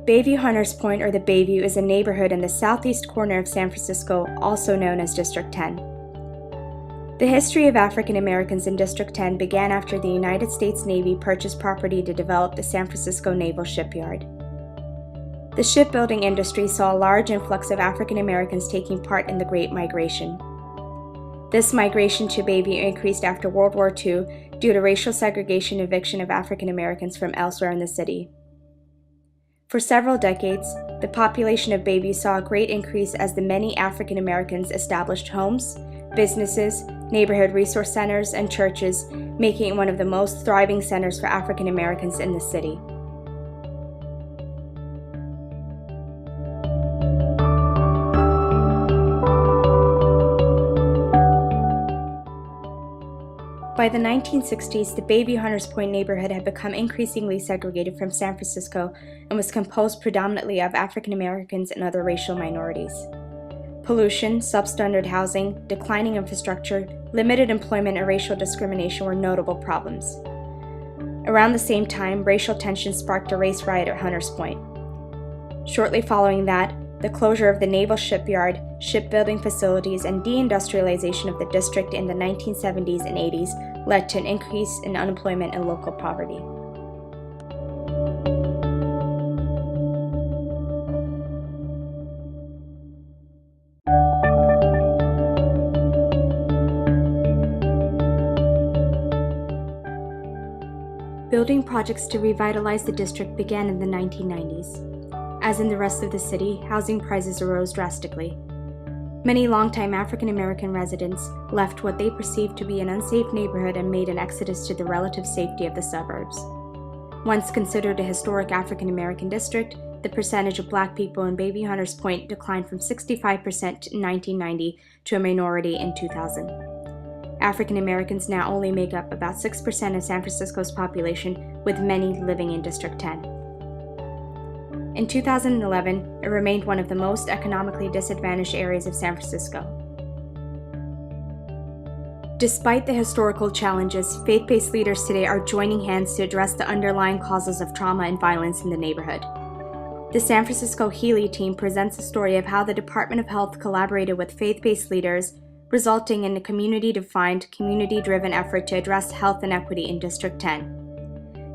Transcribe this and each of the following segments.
Bayview Hunters Point, or the Bayview, is a neighborhood in the southeast corner of San Francisco, also known as District 10. The history of African Americans in District 10 began after the United States Navy purchased property to develop the San Francisco Naval Shipyard. The shipbuilding industry saw a large influx of African Americans taking part in the Great Migration. This migration to Bayview increased after World War II due to racial segregation and eviction of African Americans from elsewhere in the city. For several decades, the population of Bayview saw a great increase as the many African Americans established homes, businesses, neighborhood resource centers, and churches, making it one of the most thriving centers for African Americans in the city. By the 1960s, the Bayview Hunters Point neighborhood had become increasingly segregated from San Francisco and was composed predominantly of African Americans and other racial minorities. Pollution, substandard housing, declining infrastructure, limited employment, and racial discrimination were notable problems. Around the same time, racial tension sparked a race riot at Hunters Point. Shortly following that, the closure of the naval shipyard, shipbuilding facilities, and deindustrialization of the district in the 1970s and 80s led to an increase in unemployment and local poverty. Building projects to revitalize the district began in the 1990s. As in the rest of the city, housing prices arose drastically. Many longtime African American residents left what they perceived to be an unsafe neighborhood and made an exodus to the relative safety of the suburbs. Once considered a historic African American district, the percentage of Black people in Bayview Hunters Point declined from 65% in 1990 to a minority in 2000. African Americans now only make up about 6% of San Francisco's population, with many living in District 10. In 2011, it remained one of the most economically disadvantaged areas of San Francisco. Despite the historical challenges, faith-based leaders today are joining hands to address the underlying causes of trauma and violence in the neighborhood. The San Francisco HELI team presents a story of how the Department of Health collaborated with faith-based leaders, resulting in a community-defined, community-driven effort to address health inequity in District 10.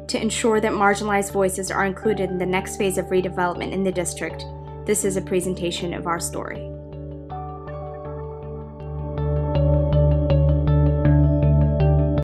To ensure that marginalized voices are included in the next phase of redevelopment in the district, this is a presentation of our story.